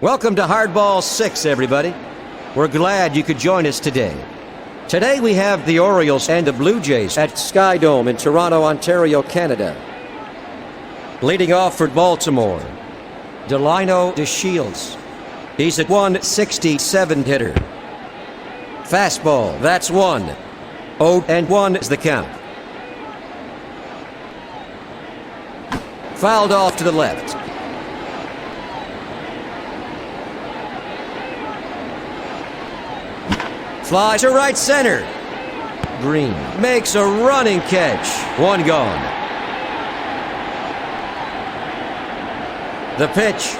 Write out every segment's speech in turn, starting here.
Welcome to Hardball 6, everybody. We're glad you could join us today. Today we have the Orioles and the Blue Jays at Sky Dome in Toronto, Ontario, Canada. Leading off for Baltimore, Delino DeShields. He's a 167 hitter. Fastball, that's 1. 0-1 is the count. Fouled off to the left. Fly to right center. Green makes a running catch. 1 gone. The pitch.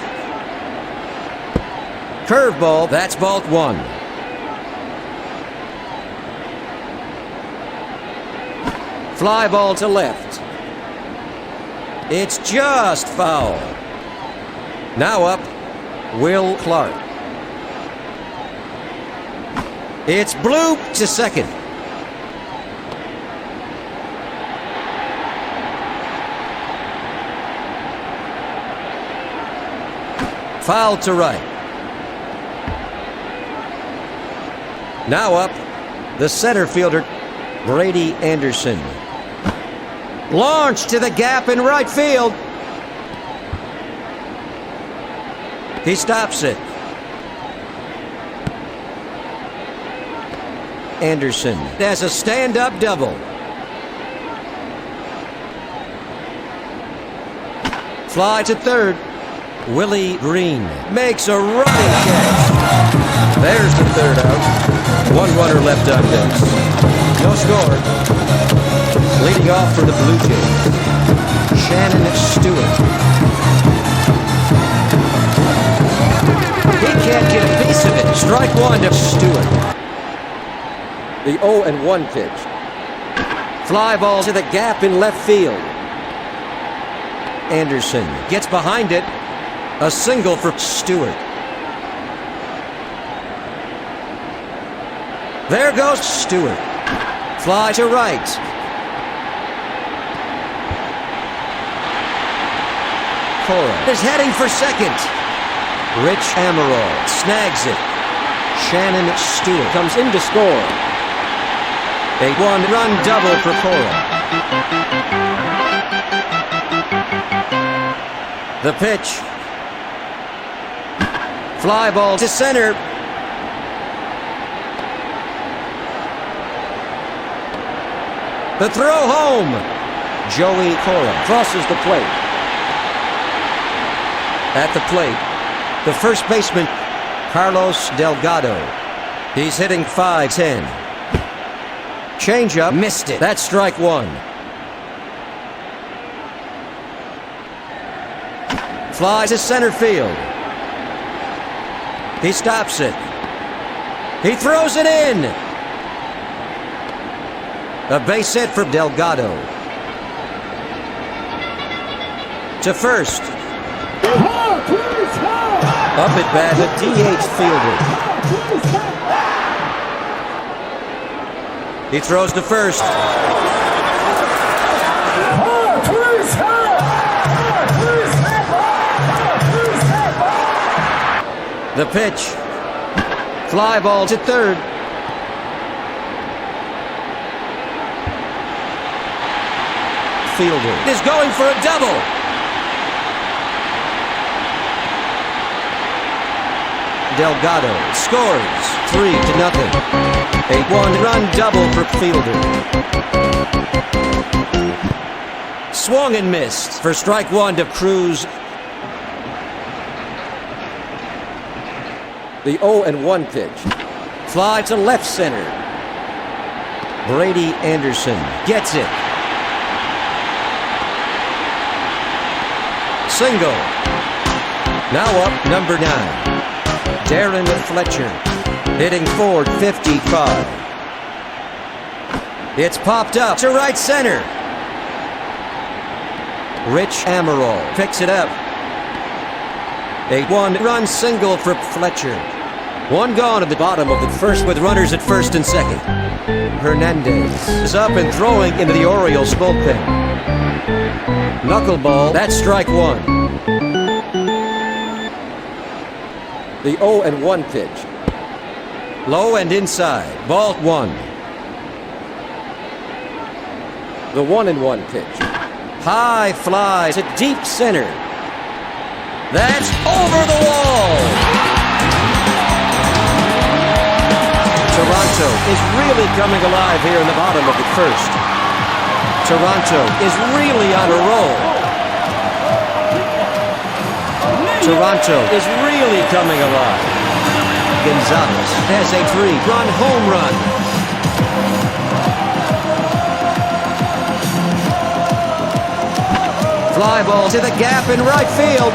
Curveball, that's ball 1. Fly ball to left. It's just foul. Now up, Will Clark. It's blooped to second. Foul to right. Now up, the center fielder, Brady Anderson. Launch to the gap in right field. He stops it. Anderson has a stand-up double. Fly to third. Willie Green makes a running catch. There's the third out. 1 runner left on base. No score. Leading off for the Blue Jays, Shannon Stewart. He can't get a piece of it. Strike 1 to Stewart. The 0-1 pitch. Fly ball to the gap in left field. Anderson gets behind it. A single for Stewart. There goes Stewart. Fly to right. Cora is heading for second. Rich Amaral snags it. Shannon Stewart comes in to score. A 1-run double for Cora. The pitch. Fly ball to center. The throw home. Joey Cora crosses the plate. At the plate, the first baseman, Carlos Delgado. He's hitting .510. Changeup, missed it. That's strike 1. Fly to center field. He stops it. He throws it in. A base hit for Delgado. To first. Up at bat, the DH fielder. He throws to first. The pitch. Fly ball to third. Fielder is going for a double. Delgado scores 3-0. A 1-run double for Fielder. Swung and missed for strike 1 to Cruz. The 0-1 pitch. Fly to left center. Brady Anderson gets it. Single. Now up, number 9. Darren Fletcher, hitting .455. It's popped up to right center. Rich Amaral picks it up. A 1-run single for Fletcher. 1 gone at the bottom of the first with runners at first and second. Hernandez is up and throwing into the Orioles bullpen. Knuckleball, that's strike 1. The 0-1 pitch. Low and inside. Ball 1. The 1-1 pitch. High fly to deep center. That's over the wall. Toronto is really coming alive here in the bottom of the first. Toronto is really on a roll. Toronto is really coming alive. Gonzalez has a 3-run home run. Fly ball to the gap in right field.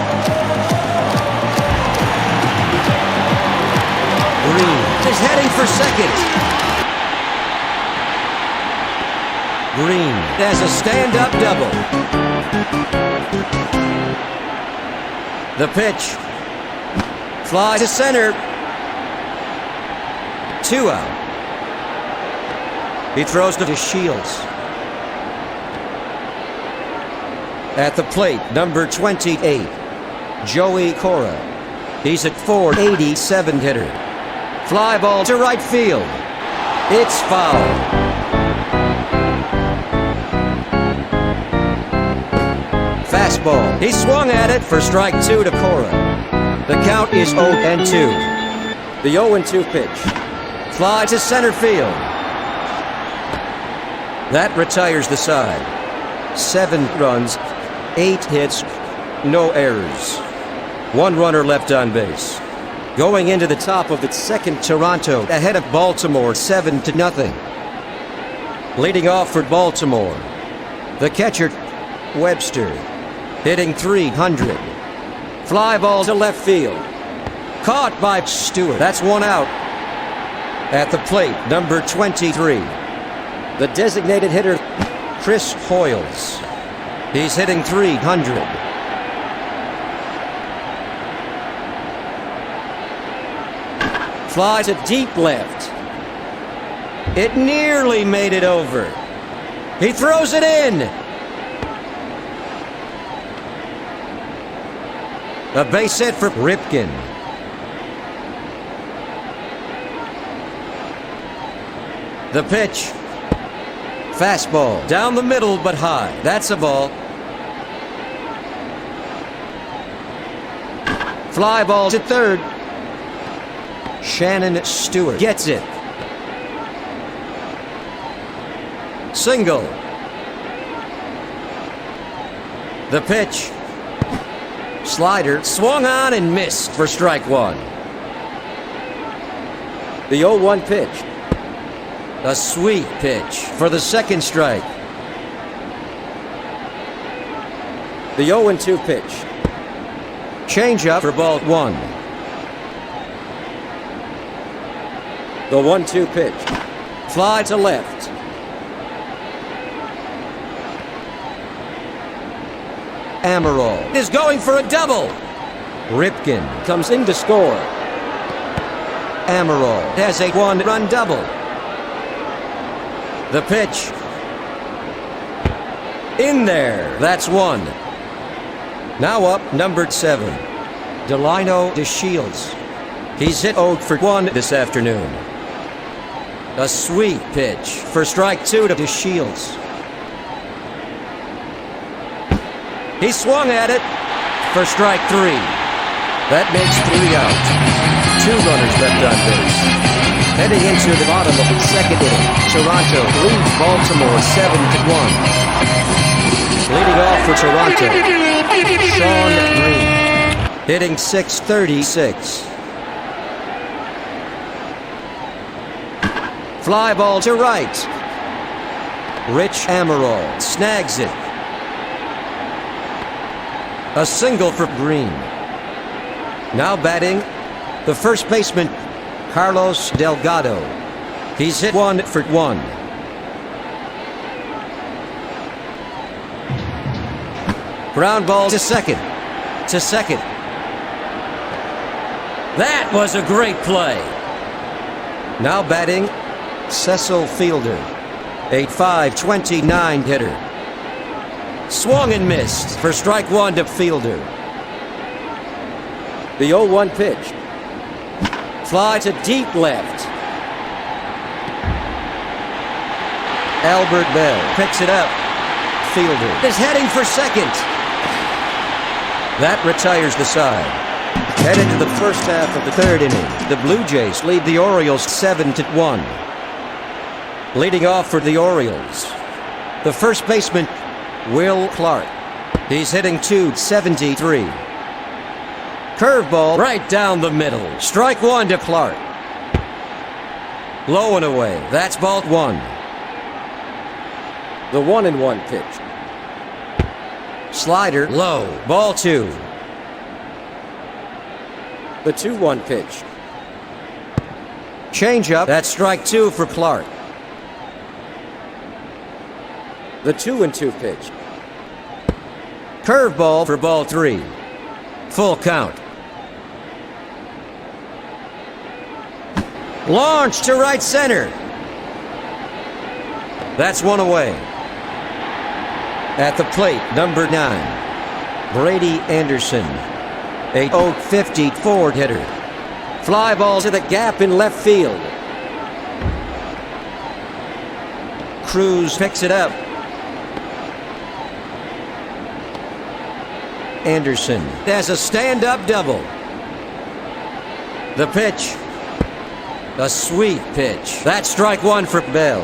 Green is heading for second. Green has a stand-up double. The pitch. Fly to center. 2 out. He throws to Shields. At the plate, number 28, Joey Cora. He's a .487 hitter. Fly ball to right field. It's foul. Fastball. He swung at it for strike 2 to Cora. The count is 0-2. The 0-2 pitch. Fly to center field. That retires the side. 7 runs, 8 hits, no errors. 1 runner left on base. Going into the top of the second, Toronto ahead of Baltimore 7-0. Leading off for Baltimore, the catcher, Webster, hitting .300. Fly ball to left field. Caught by Stewart. That's 1 out. At the plate, number 23, the designated hitter, Chris Hoyles. He's hitting .300. Fly to deep left. It nearly made it over. He throws it in. A base hit for Ripken. The pitch. Fastball. Down the middle, but high. That's a ball. Fly ball to third. Shannon Stewart gets it. Single. The pitch. Slider swung on and missed for strike 1. The 0-1 pitch. A sweet pitch for the second strike. The 0-2 pitch. Changeup for ball 1. The 1-2 pitch. Fly to left. Amaral is going for a double. Ripken comes in to score. Amaral has a 1-run double. The pitch. In there. That's 1. Now up, number 7, Delino DeShields. He's hit 0 for 1 this afternoon. A sweet pitch for strike 2 to DeShields. He swung at it for strike 3. That makes 3 out. 2 runners left on base. Heading into the bottom of the second inning, Toronto leads Baltimore 7-1. Leading off for Toronto, Sean Green, hitting .636. Fly ball to right. Rich Amaral snags it. A single for Green. Now batting, the first baseman, Carlos Delgado. He's hit 1 for 1. Ground ball to second. To second. That was a great play. Now batting, Cecil Fielder, a .529 hitter. Swung and missed for strike 1 to Fielder. The 0-1 pitch. Fly to deep left. Albert Bell picks it up. Fielder is heading for second. That retires the side. Head into the first half of the third inning. The Blue Jays lead the Orioles 7-1. Leading off for the Orioles, the first baseman, Will Clark. He's hitting .273. Curveball right down the middle. Strike one to Clark. Low and away. That's ball one. The 1-1 pitch. Slider low. Ball two. The 2-1 pitch. Changeup. That's strike two for Clark. The 2-2 pitch. Curveball for ball three. Full count. Launch to right center. That's one away. At the plate, number 9, Brady Anderson, a .050 forward hitter. Fly ball to the gap in left field. Cruz picks it up. Anderson has a stand-up double. The pitch. A sweet pitch. That's strike one for Bell.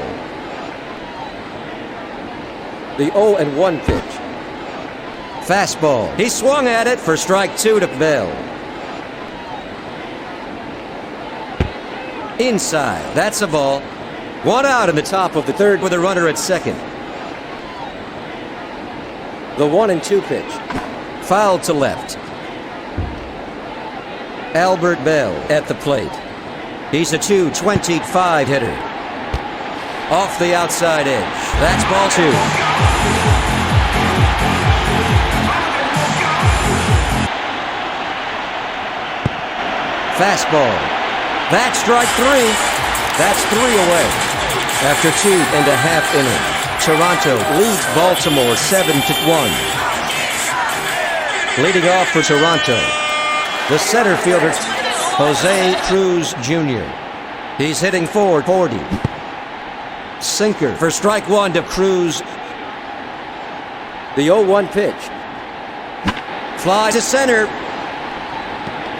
The 0-1 pitch. Fastball. He swung at it for strike two to Bell. Inside. That's a ball. One out in the top of the third with a runner at second. The 1-2 pitch. Foul to left. Albert Bell at the plate. He's a .225 hitter. Off the outside edge. That's ball two. Fastball. That's strike three. That's three away. After 2.5 innings, Toronto leads Baltimore 7-1. Leading off for Toronto, the center fielder, Jose Cruz Jr. He's hitting .440. Sinker for strike one to Cruz. The 0-1 pitch. Fly to center.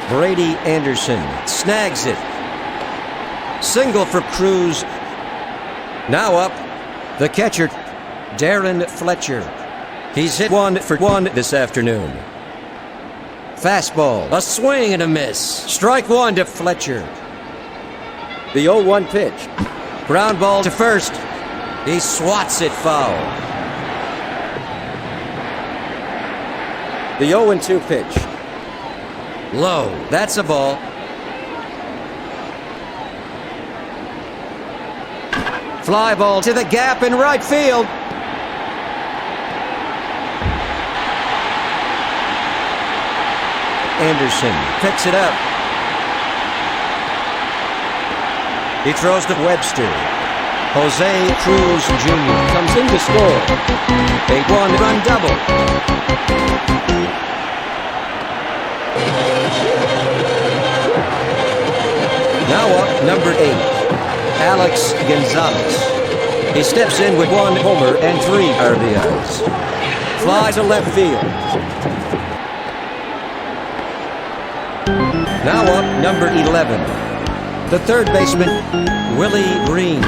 Brady Anderson snags it. Single for Cruz. Now up, the catcher, Darren Fletcher. He's hit 1 for 1 this afternoon. Fastball, a swing and a miss. Strike one to Fletcher. The 0-1 pitch. Ground ball to first. He swats it foul. The 0-2 pitch. Low. That's a ball. Fly ball to the gap in right field. Anderson picks it up. He throws to Webster. Jose Cruz Jr. comes in to score. A one-run double. Now up, number 8, Alex Gonzalez. He steps in with 1 homer and 3 RBIs. Fly to left field. Now up, number 11, the third baseman, Willie Green.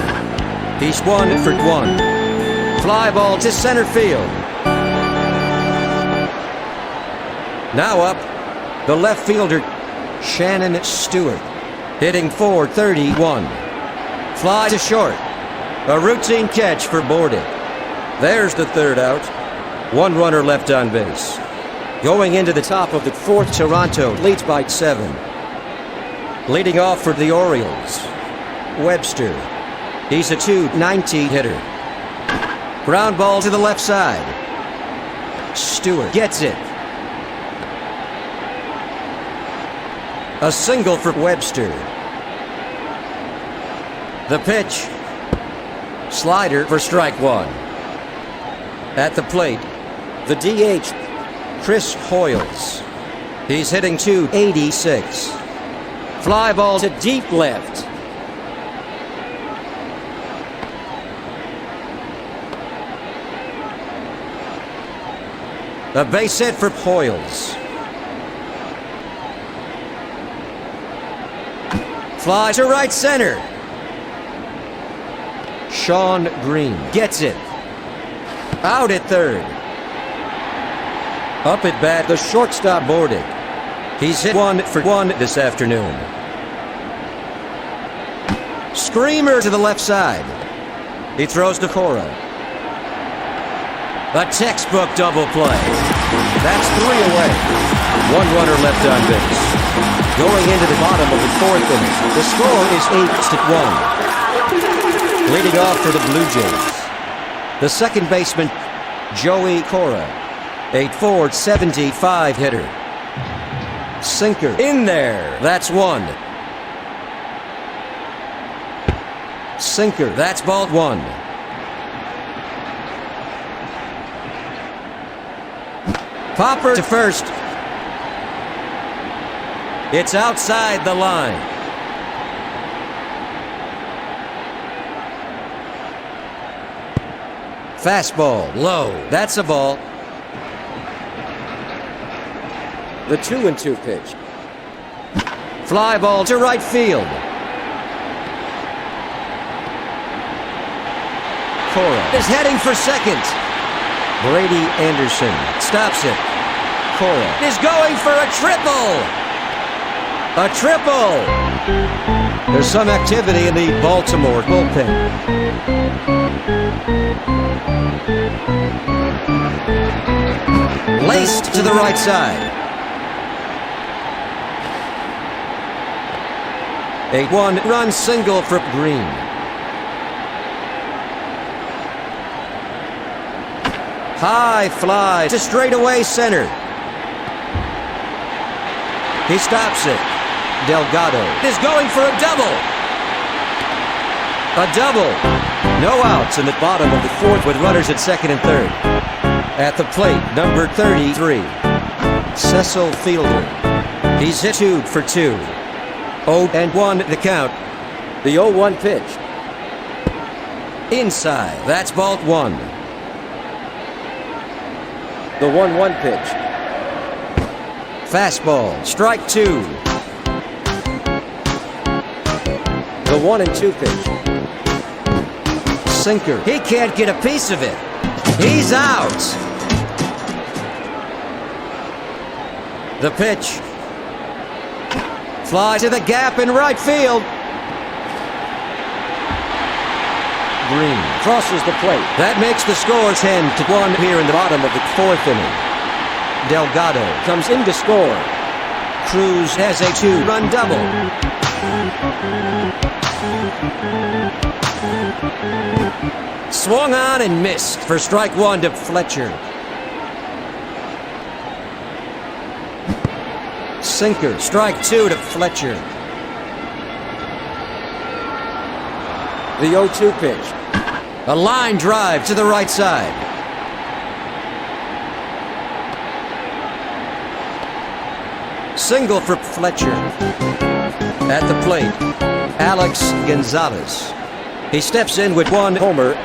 He's 1 for 1. Fly ball to center field. Now up, the left fielder, Shannon Stewart, hitting .431. Fly to short. A routine catch for Borden. There's the third out. 1 runner left on base. Going into the top of the fourth, Toronto leads by 7. Leading off for the Orioles, Webster. He's a .290 hitter. Ground ball to the left side. Stewart gets it. A single for Webster. The pitch. Slider for strike one. At the plate, the DH, Chris Hoyles. He's hitting .286. Fly ball to deep left. A base hit for Hoyles. Fly to right center. Sean Green gets it. Out at third. Up at bat, the shortstop Bordig. He's hit 1-for-1 this afternoon. Screamer to the left side. He throws to Cora. A textbook double play. That's 3 away. 1 runner left on base. Going into the bottom of the 4th inning, the score is 8-1. Leading off for the Blue Jays, the second baseman, Joey Cora, a .475 hitter. Sinker in there. That's 1. Sinker. That's ball 1. Popper to first. It's outside the line. Fastball low. That's a ball. The 2-2 pitch. Fly ball to right field. Cora is heading for second. Brady Anderson stops it. Cora is going for a triple. A triple. There's some activity in the Baltimore bullpen. Laced to the right side. A 1-run single for Green. High fly to straightaway center. He stops it. Delgado is going for a double. A double. No outs in the bottom of the 4th with runners at second and third. At the plate, number 33, Cecil Fielder. He's hit 2 for 2. 0-1 the count. The 0-1 pitch. Inside. That's ball 1. The 1-1 pitch. Fastball. Strike 2. The 1-2 pitch. Sinker. He can't get a piece of it. He's out. The pitch. Fly to the gap in right field. Green crosses the plate. That makes the score 10-1 here in the bottom of the 4th inning. Delgado comes in to score. Cruz has a 2-run double. Swung on and missed for strike 1 to Fletcher. Sinker. Strike 2 to Fletcher. The 0-2 pitch. A line drive to the right side. Single for Fletcher. At the plate, Alex Gonzalez. He steps in with 1 homer,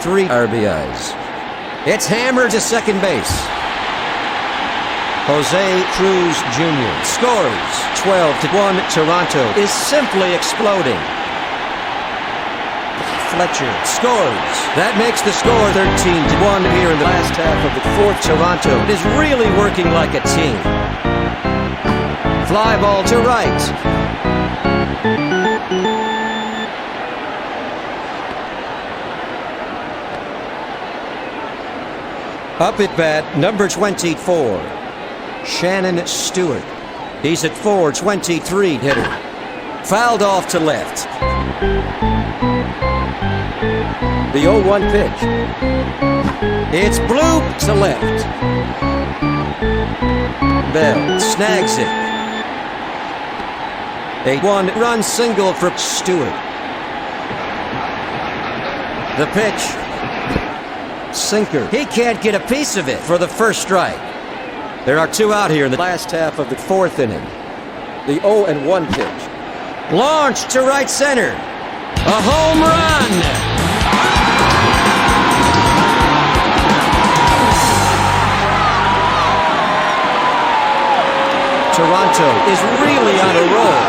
3 RBIs. It's hammered to second base. Jose Cruz Jr. scores. 12-1. Toronto is simply exploding. Fletcher scores. That makes the score 13-1 here in the last half of the 4th. Toronto is really working like a team. Fly ball to right. Up at bat, number 24, Shannon Stewart. He's at .423 hitter. Fouled off to left. The 0-1 pitch. It's blooped to left. Bell snags it. A 1-run single for Stewart. The pitch. Sinker. He can't get a piece of it for the first strike. There are 2 out here in the last half of the 4th inning. The 0-1 pitch. Launched to right center. A home run! Toronto is really on a roll.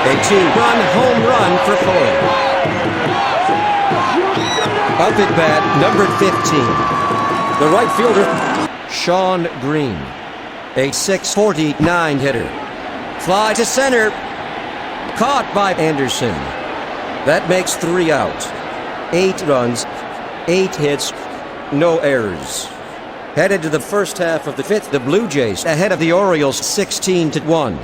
A 2-run home run for Floyd. Up at bat, number 15. The right fielder, Sean Green. A 649 hitter. Fly to center. Caught by Anderson. That makes 3 out. 8 runs, 8 hits, no errors. Headed to the first half of the 5th, the Blue Jays ahead of the Orioles 16-1.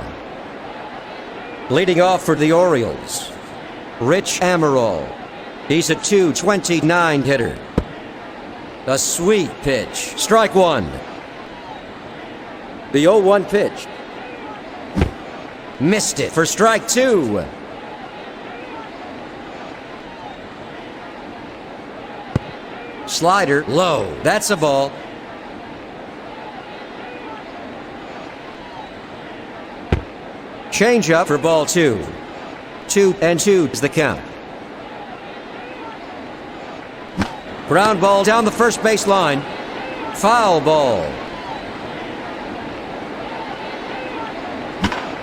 Leading off for the Orioles, Rich Amaral. He's a 229 hitter. A sweet pitch. Strike 1. The 0-1 pitch. Missed it for strike 2. Slider low. That's a ball. Change up for ball 2. 2-2 is the count. Ground ball down the first base line. Foul ball.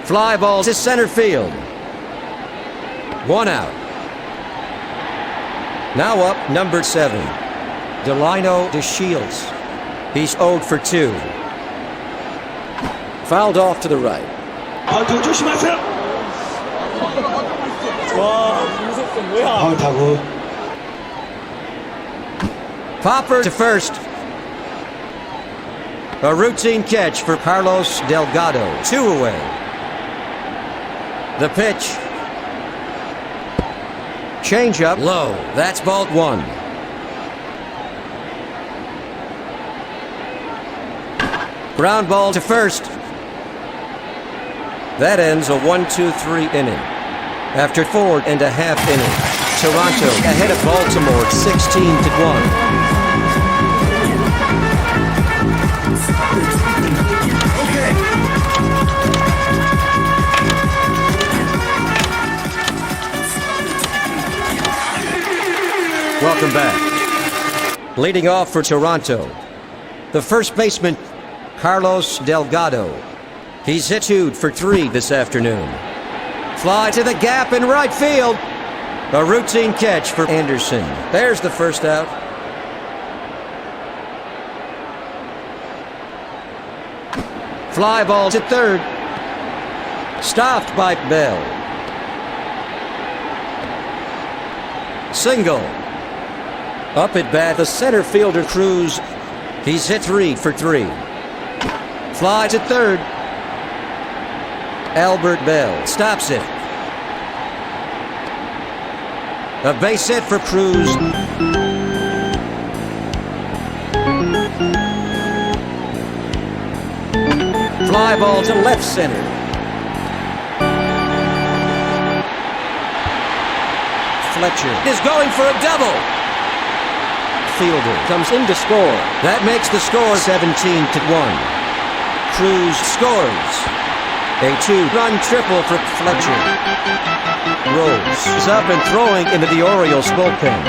Fly ball to center field. 1 out. Now up, number 7. Delino DeShields. He's 0 for 2. Fouled off to the right. Popper to first. A routine catch for Carlos Delgado. 2 away. The pitch. Change up low. That's ball 1. Ground ball to first. That ends a 1-2-3 inning. After 4.5 innings, Toronto ahead of Baltimore 16-1. Welcome back. Leading off for Toronto, the first baseman, Carlos Delgado. He's hit 2 for 3 this afternoon. Fly to the gap in right field. A routine catch for Anderson. There's the first out. Fly ball to third. Stopped by Bell. Single. Up at bat, the center fielder Cruz. He's hit 3 for 3. Fly to third. Albert Bell stops it. A base hit for Cruz. Fly ball to left center. Fletcher is going for a double. Fielder comes in to score. That makes the score 17-1. Cruz scores. A 2-run triple for Fletcher. Rhodes is up and throwing into the Orioles bullpen.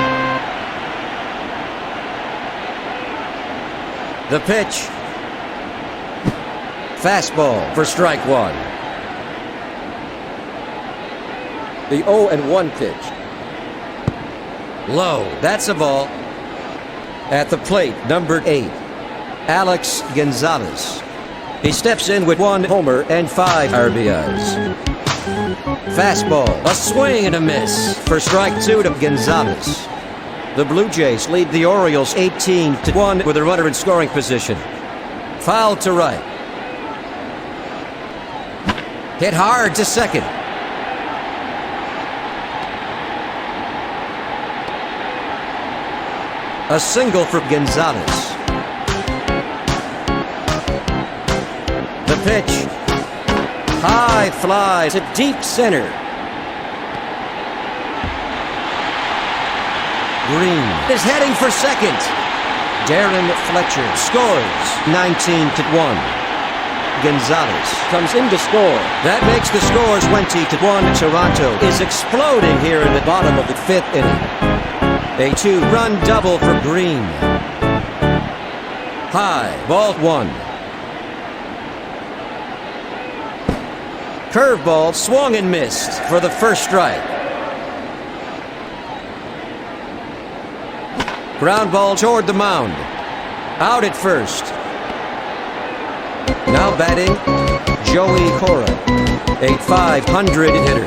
The pitch. Fastball for strike 1. The 0-1 pitch. Low. That's a ball. At the plate, number 8, Alex Gonzalez. He steps in with 1 homer and 5 RBIs. Fastball, a swing and a miss for strike 2 to Gonzalez. The Blue Jays lead the Orioles 18-1 with a runner in scoring position. Foul to right. Hit hard to second. A single for Gonzalez. The pitch. High fly to deep center. Green is heading for second. Darren Fletcher scores 19-1. Gonzalez comes in to score. That makes the score 20-1. Toronto is exploding here in the bottom of the 5th inning. A 2-run double for Green. High, ball 1. Curveball swung and missed for the first strike. Ground ball toward the mound. Out at first. Now batting, Joey Cora, a .500 hitter.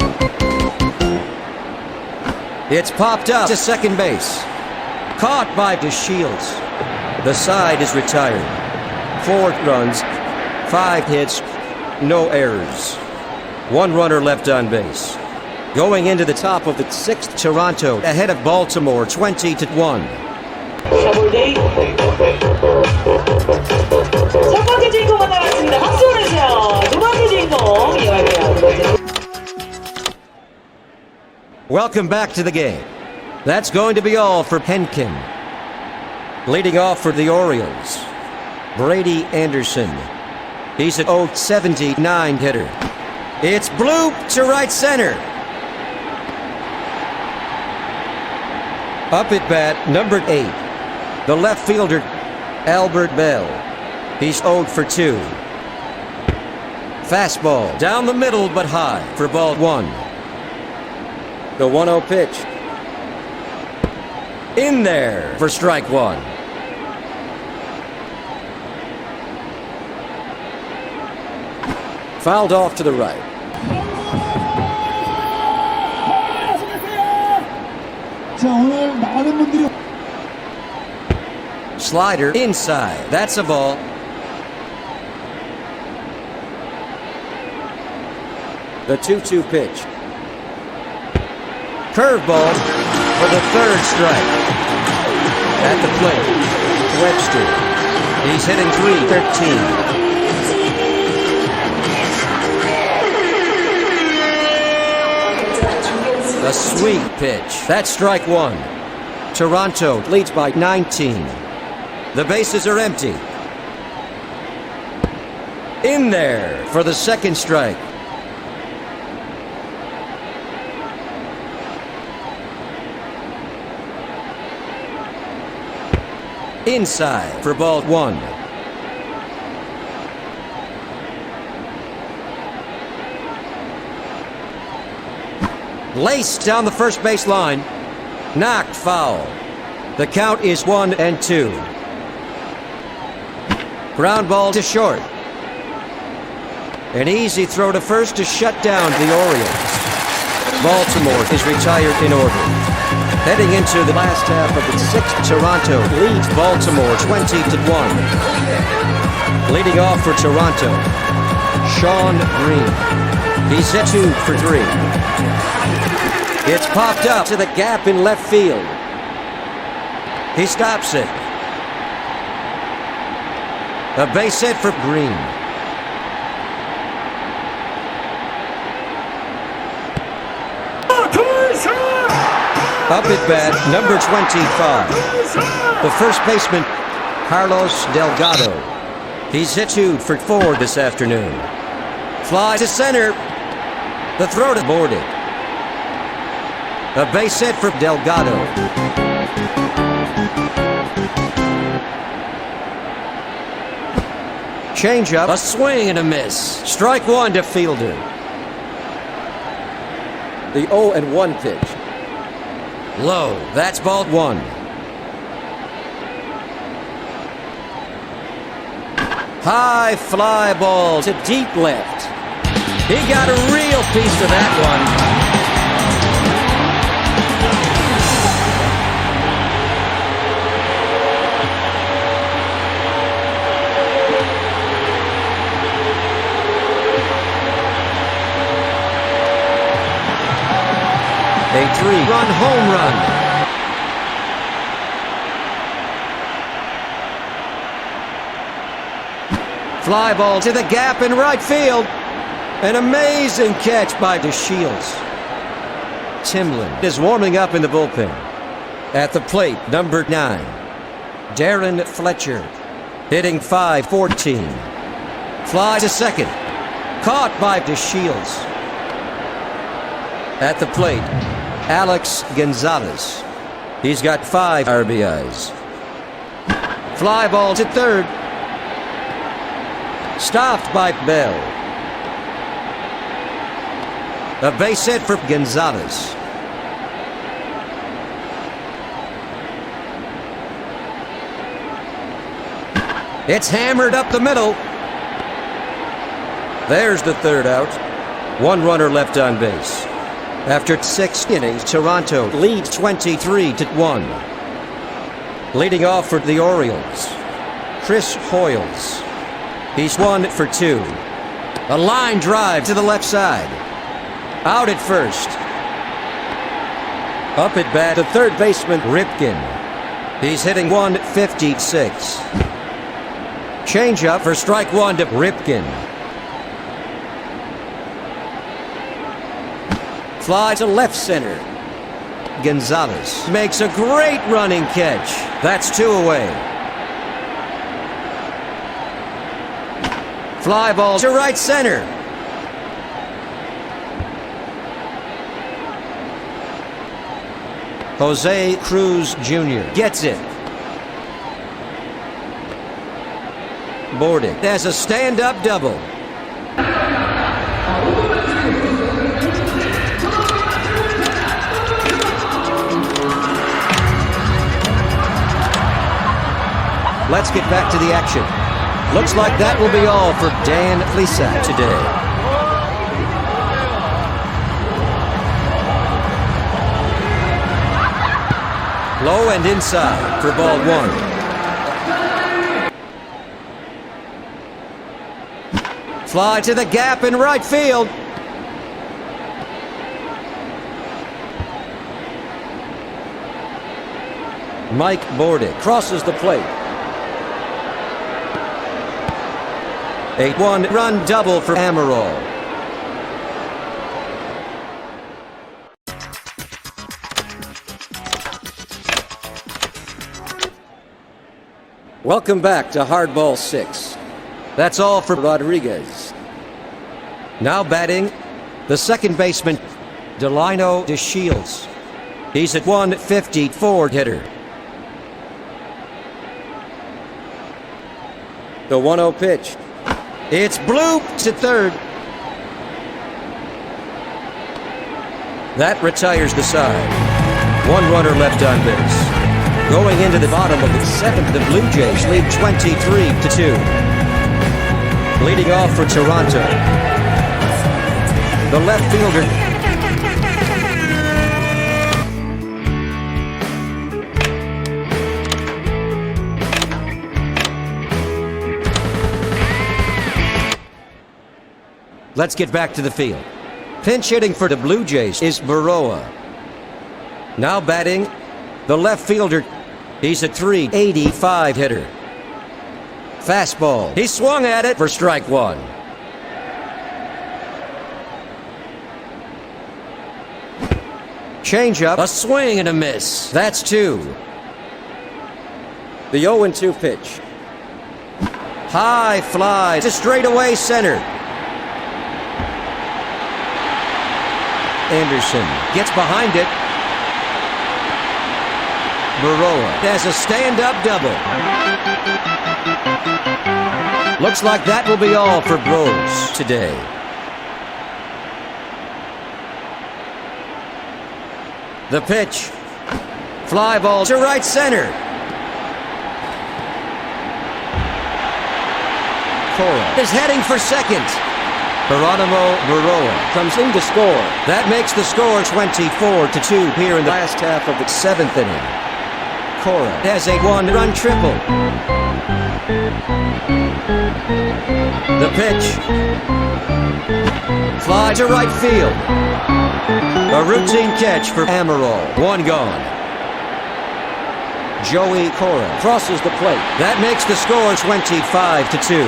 It's popped up to second base. Caught by DeShields. The side is retired. 4 runs, 5 hits, no errors. 1 runner left on base. Going into the top of the 6th, Toronto ahead of Baltimore 20-1. 첫 번째 주인공만 나갔습니다. 박수 보내주세요. 두 번째 주인공 이어갈게요. Welcome back to the game. That's going to be all for Hentgen. Leading off for the Orioles, Brady Anderson. He's an .079 hitter. It's bloop to right center. Up at bat, number 8, the left fielder, Albert Bell. He's 0 for 2. Fastball down the middle but high for ball 1. The 1-0 pitch. In there for strike 1. Fouled off to the right. Slider inside. That's a ball. The 2-2 pitch. Curveball for the 3rd strike. At the plate, Webster. He's hitting .313. A sweet pitch. That's strike 1. Toronto leads by 19. The bases are empty. In there for the 2nd strike. Inside for ball 1. Laced down the first base line. Knocked foul. The count is 1-2. Ground ball to short. An easy throw to first to shut down the Orioles. Baltimore is retired in order. Heading into the last half of the 6th, Toronto leads Baltimore 20-1. Leading off for Toronto, Sean Green. He's hit 2 for 3. It's popped up to the gap in left field. He stops it. A base hit for Green. Up at bat, number 25. The first baseman, Carlos Delgado. He's hit 2 for 4 this afternoon. Fly to center. The throw to boarded. A base hit for Delgado. Changeup, a swing and a miss. Strike 1 to Fielder. The 0-1 pitch. Low, that's ball 1. High fly ball to deep left. He got a real piece of that one. A 3-run home run. Fly ball to the gap in right field. An amazing catch by DeShields. Timlin is warming up in the bullpen. At the plate, number 9, Darren Fletcher, hitting .514. Fly to second. Caught by DeShields. At the plate, Alex Gonzalez. He's got 5 RBIs. Fly ball to third. Stopped by Bell. A base hit for Gonzalez. It's hammered up the middle. There's the third out. 1 runner left on base. After 6 innings, Toronto leads 23-1. Leading off for the Orioles, Chris Hoyles. He's 1 for 2. A line drive to the left side. Out at first. Up at bat, the third baseman, Ripken. He's hitting .156. Changeup for strike 1 to Ripken. Fly to left center. Gonzalez makes a great running catch. That's 2 away. Fly ball to right center. Jose Cruz Jr. gets it. Boarding as a stand-up double. Let's get back to the action. Looks like that will be all for Dan Plesac today. Low and inside for ball 1. Fly to the gap in right field. Mike Bordick crosses the plate. A 1-run double for Amaral. Welcome back to Hardball 6. That's all for Rodríguez. Now batting, the second baseman, Delino DeShields. He's at .154 hitter. The 1-0 pitch. It's blooped to third. That retires the side. 1 runner left on base. Going into the bottom of the 7th, the Blue Jays lead 23-2. Leading off for Toronto, the left fielder, let's get back to the field. Pinch hitting for the Blue Jays is Baroa. Now batting, the left fielder. He's a .385 hitter. Fastball. He swung at it for strike 1. Changeup, a swing and a miss. That's 2. The 0-2 pitch. High fly to straightaway center. Anderson gets behind it. Baroa has a stand-up double. Looks like that will be all for Rhodes today. The pitch. Fly ball to right center. Cora is heading for second. Geronimo Baroa comes in to score. That makes the score 24-2 here in the last half of the 7th inning. Cora has a 1-run triple. The pitch. Fly to right field. A routine catch for Amaral. 1 gone. Joey Cora crosses the plate. That makes the score 25-2.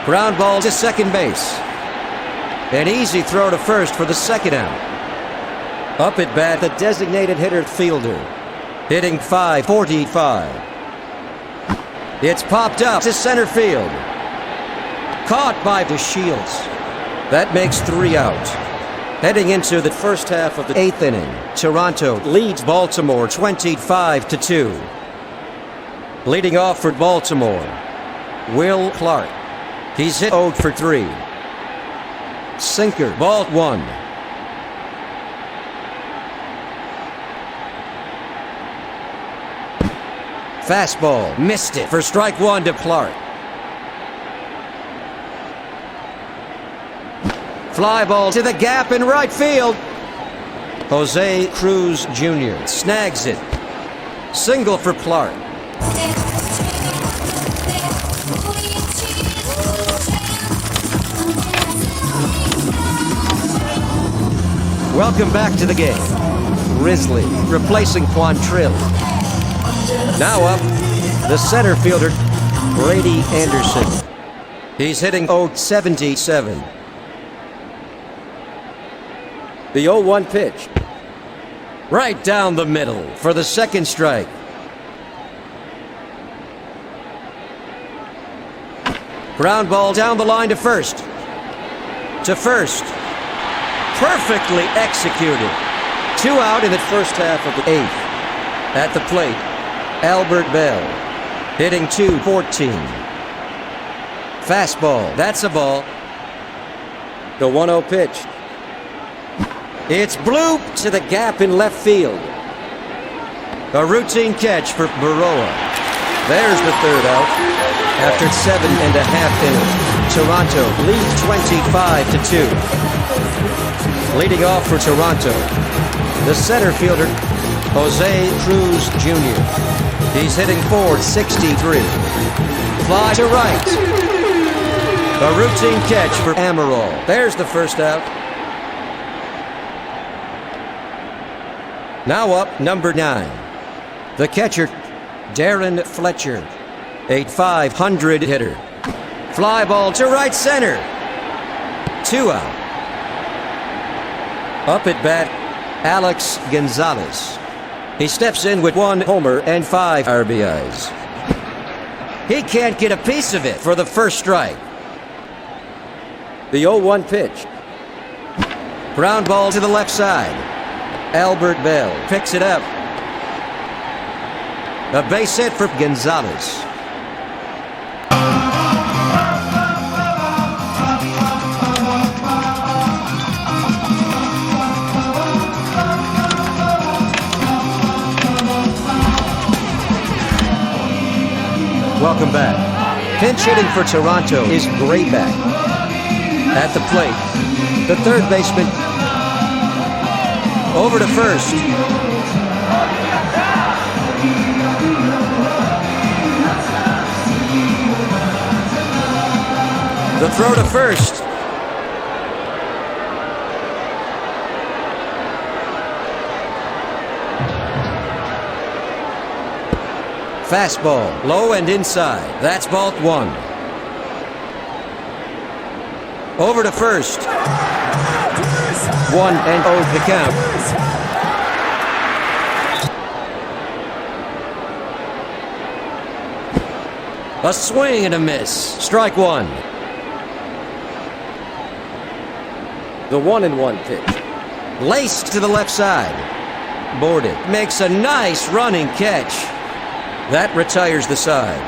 Ground ball to second base. An easy throw to first for the second out. Up at bat, the designated hitter fielder. Hitting .545. It's popped up to center field. Caught by the Shields. That makes 3 out. Heading into the first half of the 8th inning, Toronto leads Baltimore 25-2. Leading off for Baltimore, Will Clark. He's hit 0 for 3. Sinker, ball 1. Fastball, missed it for strike 1 to Clark. Fly ball to the gap in right field. Jose Cruz Jr. snags it. Single for Clark. Welcome back to the game. Risley replacing Quantrill. Now up, the center fielder, Brady Anderson. He's hitting .077. The 0-1 pitch. Right down the middle for the second strike. Ground ball down the line to first. Perfectly executed. 2 out in the first half of the 8th. At the plate, Albert Bell, hitting .214. Fastball, that's a ball. The 1-0 pitch. It's bloop to the gap in left field. A routine catch for Baroa. There's the 3rd out. After 7.5 innings, Toronto leads 25-2. Leading off for Toronto, the center fielder, Jose Cruz Jr. He's hitting .463. Fly to right. A routine catch for Amaral. There's the first out. Now up, number 9. The catcher, Darren Fletcher. A .500 hitter. Fly ball to right center. 2 out. Up at bat, Alex Gonzalez. He steps in with 1 homer and 5 RBIs. He can't get a piece of it for the first strike. The 0-1 pitch. Ground ball to the left side. Albert Bell picks it up. A base hit for Gonzalez. Welcome back. Pinch hitting for Toronto is Grayback. At the plate, the third baseman over to first. The throw to first. Fastball, low and inside. That's ball 1. Over to first. 1-0 the count. A swing and a miss. Strike 1. The 1-1 pitch. Laced to the left side. Boarded. Makes a nice running catch. That retires the side.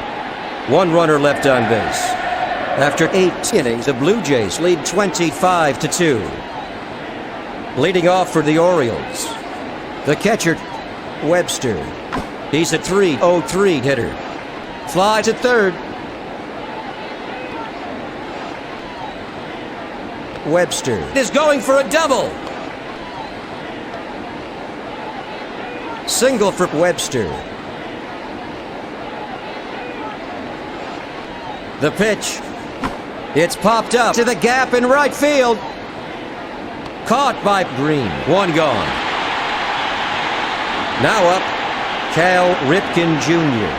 1 runner left on base. After 8 innings, the Blue Jays lead 25-2. Leading off for the Orioles, the catcher, Webster. He's a .303 hitter. Fly to third. Webster is going for a double. Single for Webster. The pitch. It's popped up to the gap in right field. Caught by Green. 1 gone. Now up, Cal Ripken Jr.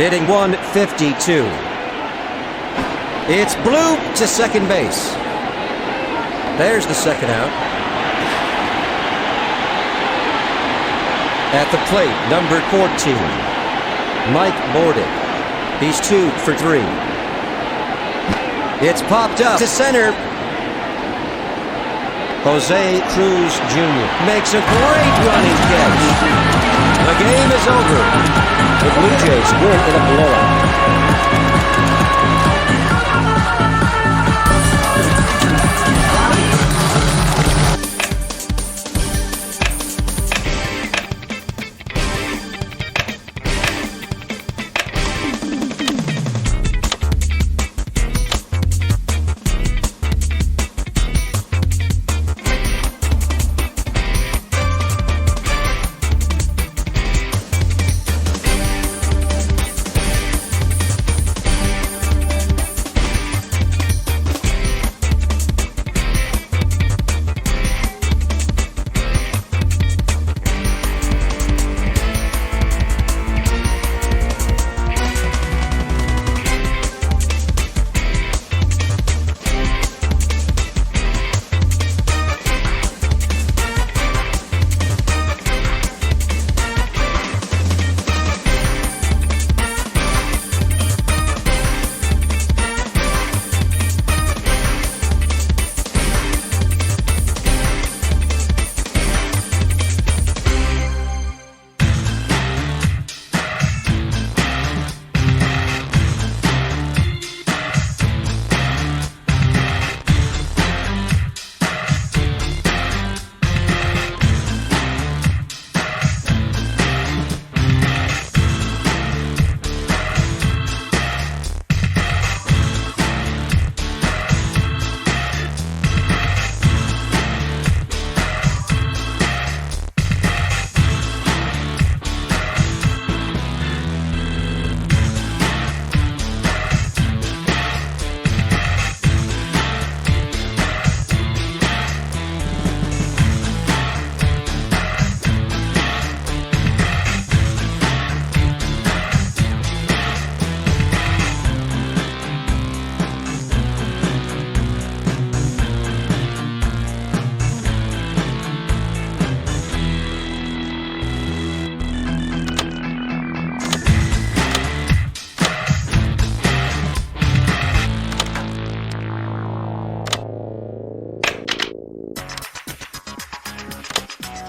hitting .152. It's bloop to second base. There's the second out. At the plate, number 14, Mike Bordick. He's 2 for 3. It's popped up to center. Jose Cruz Jr. makes a great running catch. The game is over. The Blue Jays win in a blowout.